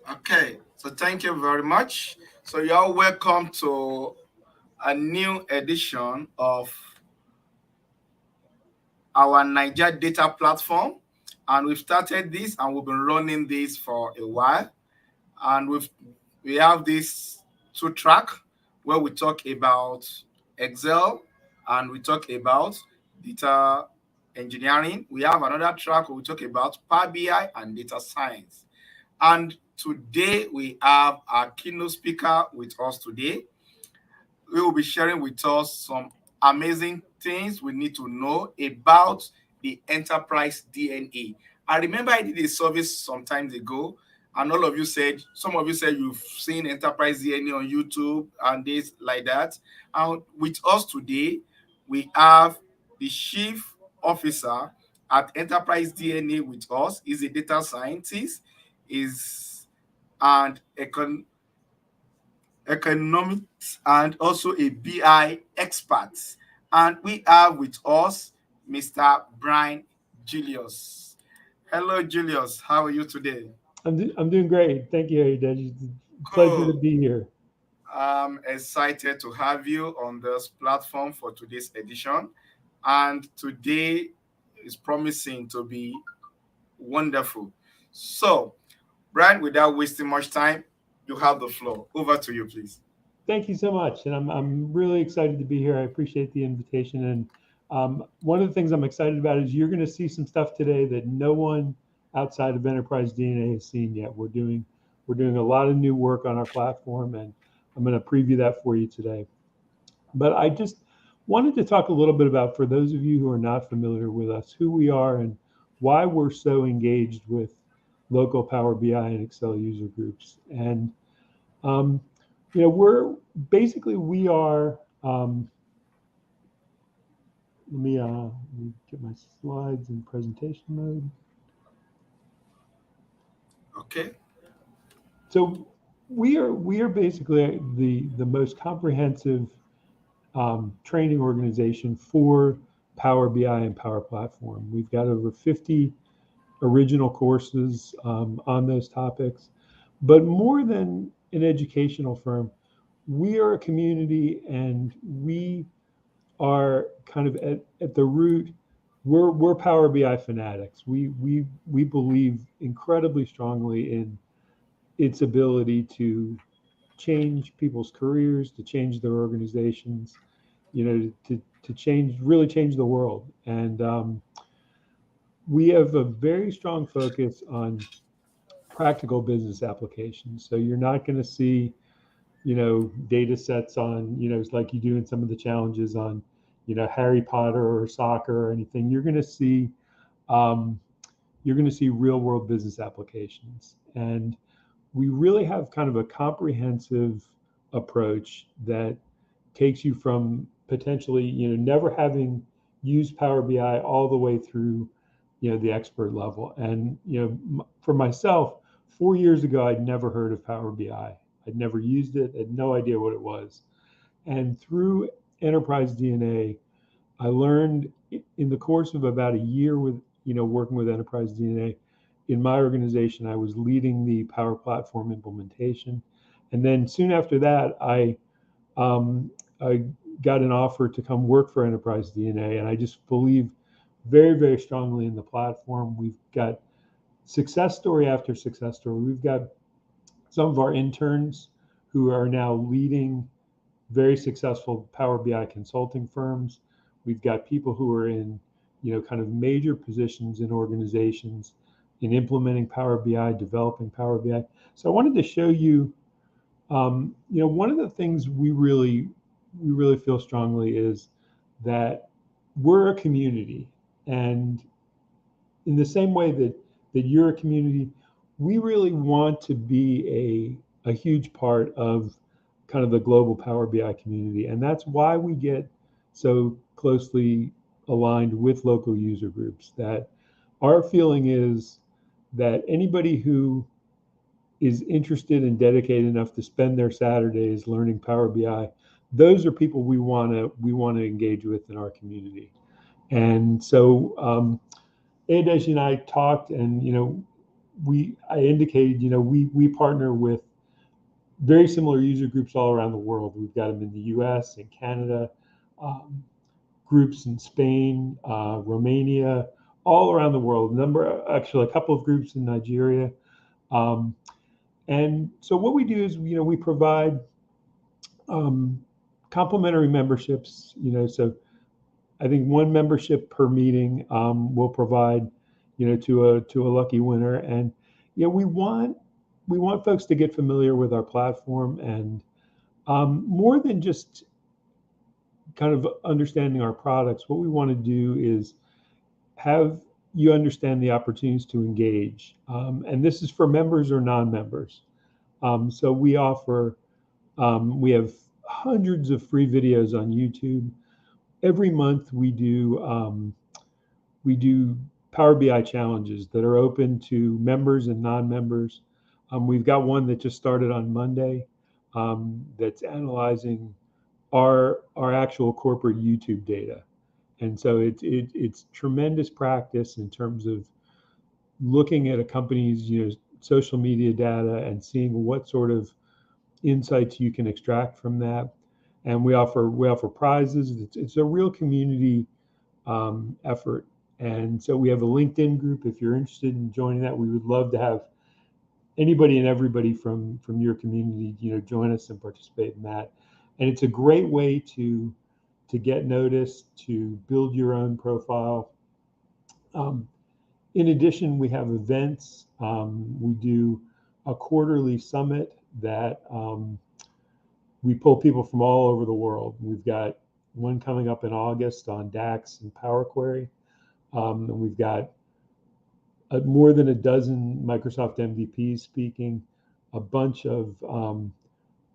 Okay, so thank you very much. So you're welcome to a new edition of our Niger data platform. And we've started this and we've been running this for a while. And we have this two track where we talk about Excel and we talk about data engineering. We have another track where we talk about Power BI and data science. And today we have our keynote speaker with us today. We will be sharing with us some amazing things we need to know about the enterprise DNA. I remember I did a service some time ago, and all of you said, some of you said you've seen enterprise DNA on YouTube and this like that. And with us today, we have the chief officer at Enterprise DNA with us. He's a data scientist, is and economics and also a BI expert. And we have with us Mr. Brian Julius. Hello, Julius. How are you today? I'm doing great. Thank you, Heritage. It's a pleasure to Cool. be here. I'm excited to have you on this platform for today's edition. And today is promising to be wonderful. So, Brian, without wasting much time, you have the floor. Over to you, please. Thank you so much, and I'm really excited to be here. I appreciate the invitation, and one of the things I'm excited about is you're going to see some stuff today that no one outside of Enterprise DNA has seen yet. We're doing a lot of new work on our platform, and I'm going to preview that for you today. But I just wanted to talk a little bit about, for those of you who are not familiar with us, who we are and why we're so engaged with local Power BI and Excel user groups. And um, we're basically we are. Let me get my slides in presentation mode. Okay. So we are basically the most comprehensive training organization for Power BI and Power Platform. We've got over 50 original courses on those topics. But more than an educational firm, we are a community and we are kind of at the root. We're Power BI fanatics. We believe incredibly strongly in its ability to change people's careers, to change their organizations, to change, really change the world. And we have a very strong focus on practical business applications. So you're not going to see, data sets on, it's like you do in some of the challenges on, Harry Potter or soccer or anything. Um, you're going to see real world business applications. And we really have kind of a comprehensive approach that takes you from potentially, never having used Power BI all the way through, the expert level. And, for myself, 4 years ago, I'd never heard of Power BI. I'd never used it, had no idea what it was. And through Enterprise DNA, I learned in the course of about a year with, working with Enterprise DNA in my organization, I was leading the Power Platform implementation. And then soon after that, I got an offer to come work for Enterprise DNA, and I just believe very, very strongly in the platform. We've got success story after success story. We've got some of our interns who are now leading very successful Power BI consulting firms. We've got people who are in, kind of major positions in organizations in implementing Power BI, developing Power BI. So I wanted to show you, one of the things we really feel strongly is that we're a community, and in the same way that you're a community, we really want to be a huge part of kind of the global Power BI community, and that's why we get so closely aligned with local user groups. That our feeling is that anybody who is interested and dedicated enough to spend their Saturdays learning Power BI, those are people we want to engage with in our community. And so Adesh and I talked, and I indicated, we partner with very similar user groups all around the world. We've got them in the U.S. and Canada, um, groups in Spain, Romania, all around the world. Actually, a couple of groups in Nigeria. Um, and so what we do is, we provide um, complimentary memberships. So I think one membership per meeting will provide, to a lucky winner. And we want folks to get familiar with our platform, and more than just kind of understanding our products. What we want to do is have you understand the opportunities to engage, and this is for members or non-members. So we have hundreds of free videos on YouTube. Every month we do Power BI challenges that are open to members and non-members. We've got one that just started on Monday, that's analyzing our actual corporate YouTube data, and so it's tremendous practice in terms of looking at a company's social media data and seeing what sort of insights you can extract from that. And we offer prizes. It's a real community effort. And so we have a LinkedIn group. If you're interested in joining that, we would love to have anybody and everybody from your community, join us and participate in that. And it's a great way to get noticed, to build your own profile. Um, in addition, we have events. We do a quarterly summit that we pull people from all over the world. We've got one coming up in August on DAX and Power Query. And we've got more than a dozen Microsoft MVPs speaking, a bunch of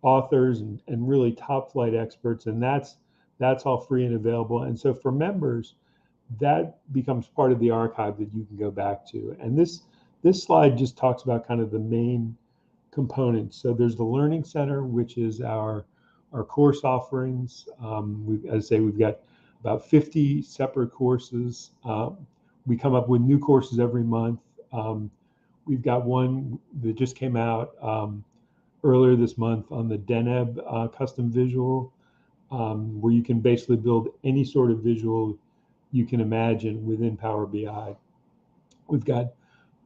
authors and really top flight experts, and that's all free and available. And so for members, that becomes part of the archive that you can go back to. And this slide just talks about kind of the main components. So there's the Learning Center, which is our course offerings. As I say, we've got about 50 separate courses. We come up with new courses every month. We've got one that just came out earlier this month on the Deneb custom visual, where you can basically build any sort of visual you can imagine within Power BI. We've got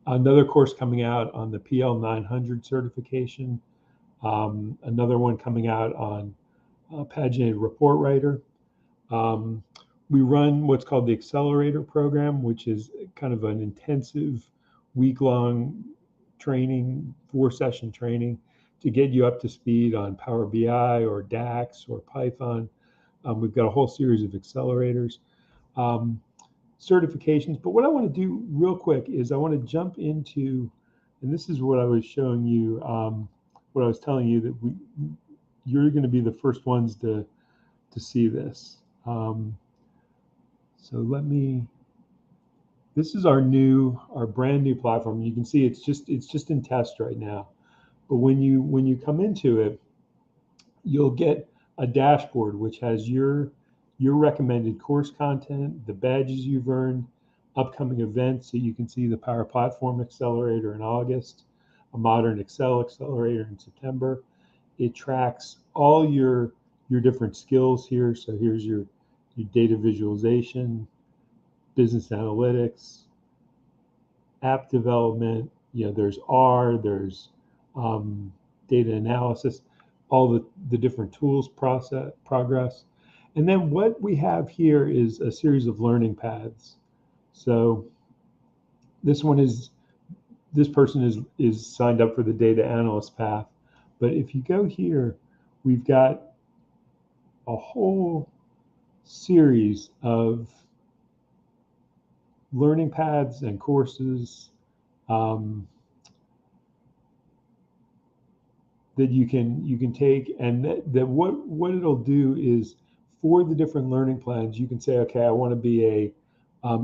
another course coming out on the PL 900 certification, another one coming out on paginated report writer. We run what's called the Accelerator program, which is kind of an intensive week-long training, 4-session training to get you up to speed on Power BI or DAX or Python. We've got a whole series of accelerators, certifications. But what I want to do real quick is I want to jump into, and this is what I was showing you, what I was telling you that you're going to be the first ones to see this. So this is our brand new platform. You can see it's just in test right now. But when you come into it, you'll get a dashboard which has your recommended course content, the badges you've earned, upcoming events. So you can see the Power Platform Accelerator in August, a Modern Excel Accelerator in September. It tracks all your different skills here. So here's your data visualization, business analytics, app development. There's R, there's data analysis, all the different tools progress. And then what we have here is a series of learning paths. So this person is signed up for the data analyst path. But if you go here, we've got a whole series of learning paths and courses that you can take, and that what it'll do is, for the different learning plans, you can say, okay, I want to be a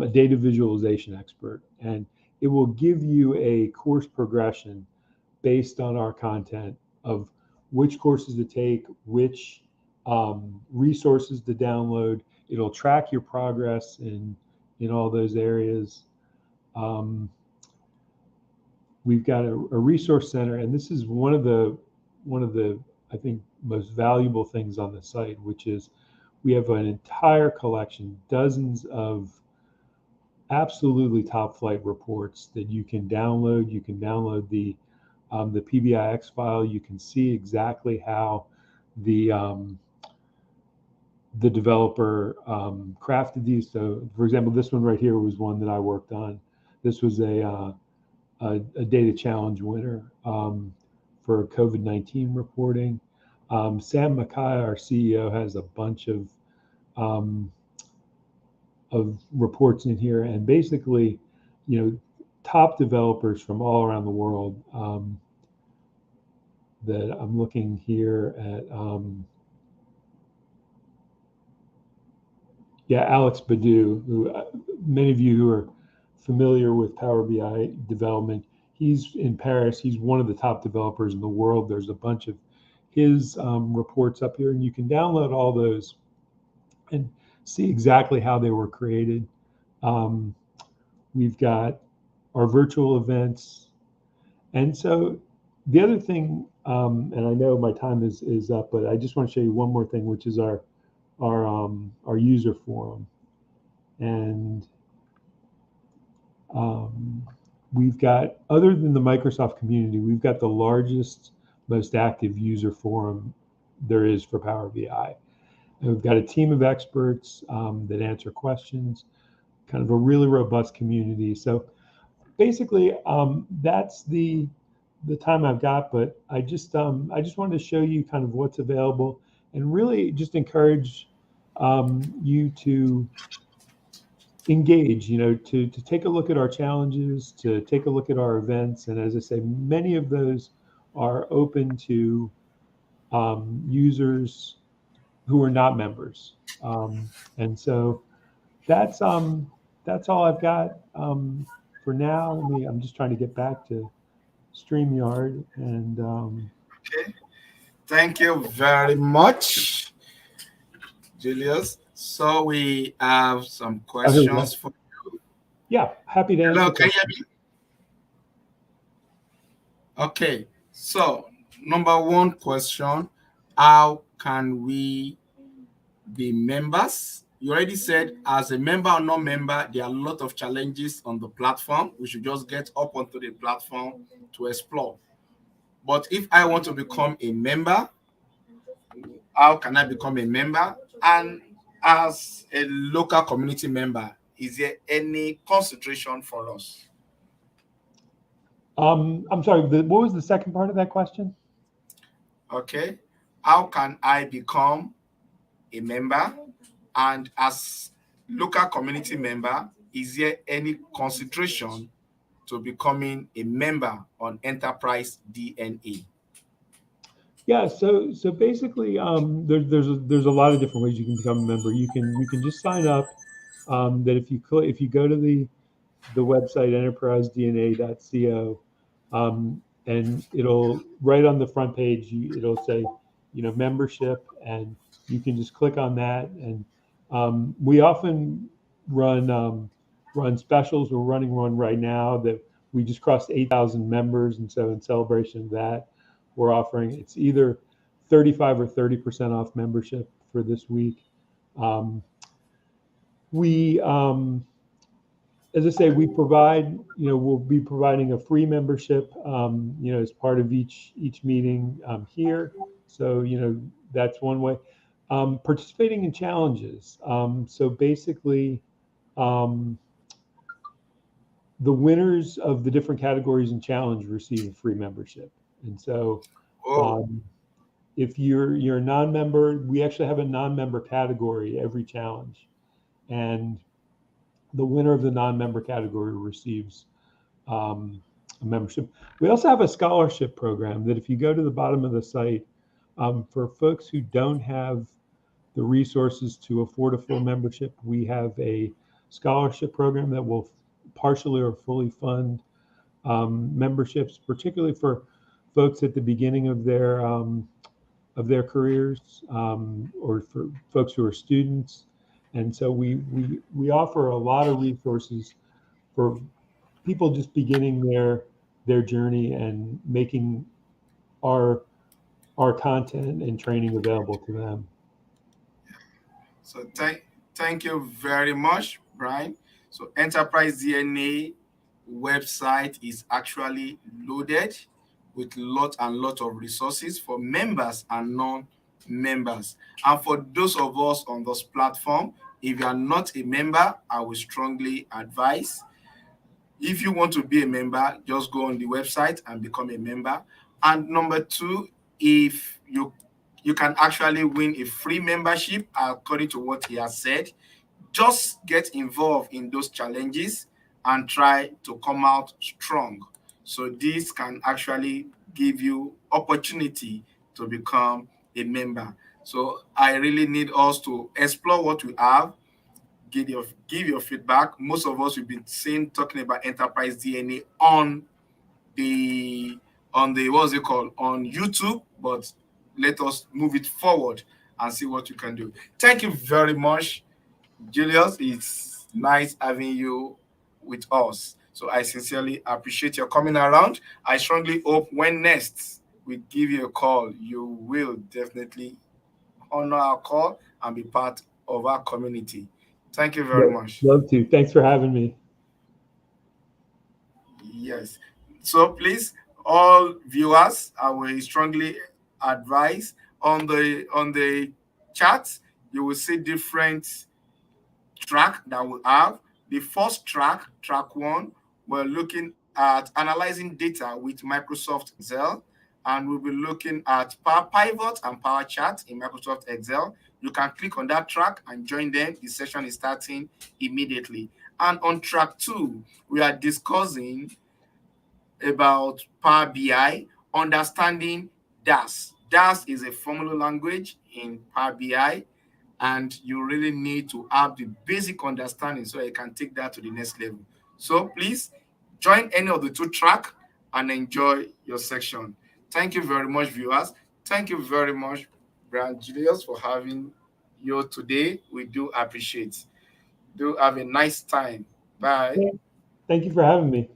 data visualization expert, and it will give you a course progression based on our content of which courses to take, which resources to download. It'll track your progress in all those areas. we've got a resource center, and this is one of the I think most valuable things on the site, which is we have an entire collection, dozens of absolutely top flight reports that you can download. You can download the PBIX file. You can see exactly how the the developer crafted these. So, for example, this one right here was one that I worked on. This was a data challenge winner for COVID-19 reporting. Sam Mackay, our CEO, has a bunch um, of reports in here, and basically, top developers from all around the world that I'm looking here at. Alex Badu, who many of you who are familiar with Power BI development, he's in Paris. He's one of the top developers in the world. There's a bunch of his reports up here, and you can download all those and see exactly how they were created. We've got our virtual events. And so the other thing, and I know my time is up, but I just want to show you one more thing, which is our user forum. And we've got, other than the Microsoft community, we've got the largest, most active user forum there is for Power BI. And we've got a team of experts that answer questions, kind of a really robust community. So basically, that's the time I've got. But I just wanted to show you kind of what's available, and really just encourage you to engage. To take a look at our challenges, to take a look at our events, and as I say, many of those are open to users who are not members. And so that's all I've got for now. I'm just trying to get back to StreamYard, and Okay. Thank you very much, Julius. So we have some oh, here we go. questions for. Yeah, happy to answer. Hello, can you hear me? Okay. So number one question: how can we be members? You already said as a member or non-member, there are a lot of challenges on the platform. We should just get up onto the platform to explore. But if I want to become a member, how can I become a member? And as a local community member, is there any consideration for us? I'm sorry, what was the second part of that question? Okay. How can I become a member? And as local community member, is there any consideration to becoming a member on Enterprise DNA? Yeah, so basically, there's a lot of different ways you can become a member. You can just sign up. That if you go to the website enterprisedna.co, and it'll, right on the front page, it'll say, membership, and you can just click on that. And we often run specials. We're running one right now that we just crossed 8,000 members, and so in celebration of that, we're offering, it's either 35 or 30% off membership for this week. We As I say, we provide, we'll be providing a free membership, as part of each meeting here. So, that's one way. Participating in challenges. So basically, the winners of the different categories in challenge receive a free membership. And so, if you're a non-member, we actually have a non-member category every challenge, and the winner of the non-member category receives a membership. We also have a scholarship program that, if you go to the bottom of the site, for folks who don't have the resources to afford a full membership, we have a scholarship program that will partially or fully fund memberships, particularly for folks at the beginning of their careers, or for folks who are students. And so we offer a lot of resources for people just beginning their journey and making our our content and training available to them. So thank you very much, Brian. So Enterprise DNA website is actually loaded with lot and lot of resources for members and non-members. And for those of us on this platform, if you are not a member, I will strongly advise, if you want to be a member, just go on the website and become a member. And number two, if you can actually win a free membership according to what he has said, just get involved in those challenges and try to come out strong. So this can actually give you opportunity to become a member. So I really need us to explore what we have, give your feedback. Most of us we've been seeing talking about enterprise DNA the on the what's it called on YouTube, but let us move it forward and see what you can do. Thank you very much, Julius. It's nice having you with us. So I sincerely appreciate your coming around. I strongly hope when next we give you a call, you will definitely honor our call and be part of our community. Thank you very much. Love to. Thanks for having me. Yes. So please, all viewers, I will strongly advise on the chat, you will see different track that we have. The first track, track one, we're looking at analyzing data with Microsoft Excel, and we'll be looking at Power Pivot and Power Chart in Microsoft Excel. You can click on that track and join them. The session is starting immediately. And on track two, we are discussing about Power BI, understanding DAS. DAS is a formula language in Power BI, and you really need to have the basic understanding so you can take that to the next level. So please join any of the two track and enjoy your section. Thank you very much, viewers. Thank you very much, Brian Julius, for having you today. We do appreciate. Do have a nice time. Bye. Thank you for having me.